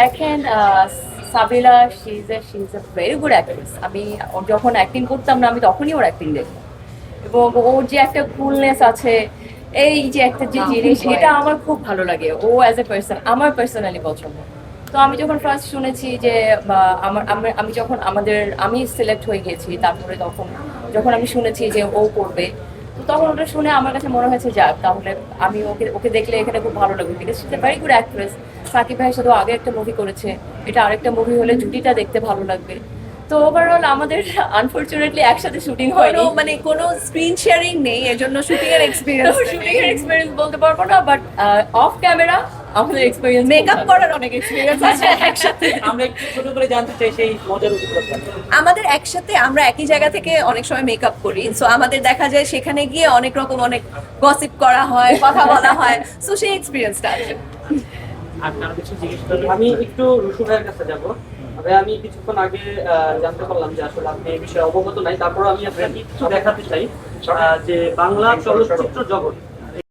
দেখেন Sabila she is a very good actress. আমি ওর যখন অ্যাক্টিং করতাম না আমি তখনই ওর অ্যাক্টিং দেখতাম, এবং ওর যে একটা কুলনেস আছে, এই যে একটা যে জিনিস, এটা আমার খুব ভালো লাগে। ও অ্যাজ এ পার্সন আমার পার্সোনালি পছন্দ। তো আমি যখন ফার্স্ট শুনেছি যে আমি যখন আমি সিলেক্ট হয়ে গেছি, তারপরে যখন আমি শুনেছি যে ও করবে, তো তখন ওটা শুনে আমার কাছে মনে হয়েছে যাক, তাহলে আমি ওকে ওকে দেখলে এখানে খুব ভালো লাগবে, because she is a very good actress. Shakib ভাইয়ের সাথে আগে একটা মুভি করেছে, এটা আরেকটা মুভি হলে জুটিটা দেখতে ভালো লাগবে। তো ওভারঅল আমাদের আনফরচুনেটলি একসাথে শুটিং হয়নি, মানে কোনো স্ক্রিন শেয়ারিং নেই, এজন্য শুটিং এর এক্সপিরিয়েন্স শুটিং এর এক্সপেরিয়েন্স বলতে পারবো না, বাট অফ ক্যামেরা আমাদের এক্সপেরিয়েন্স মেকআপ করার অনেক এক্সপিরিয়েন্স আছে একসাথে। আমরা একটু ছোট করে জানতে চাই সেই মজার অভিজ্ঞতা। আমাদের একসাথে আমরা একই জায়গা থেকে অনেক সময় মেকআপ করি, সো আমাদের দেখা যায় সেখানে গিয়ে অনেক রকম অনেক গসিপ করা হয়, কথা বলা হয়, সো সেই এক্সপিরিয়েন্সটা আছে। আর কারো কিছু জিজ্ঞেস করলে আমি একটু রুশু ভাইয়ের কাছে যাব। তবে আমি কিছুক্ষণ আগে জানতে পারলাম যে আসলে আপনি এই বিষয়ে অবগত নাই, তারপর আমি আপনাকে একটু দেখাতে চাই যে বাংলা চলচ্চিত্র জগৎ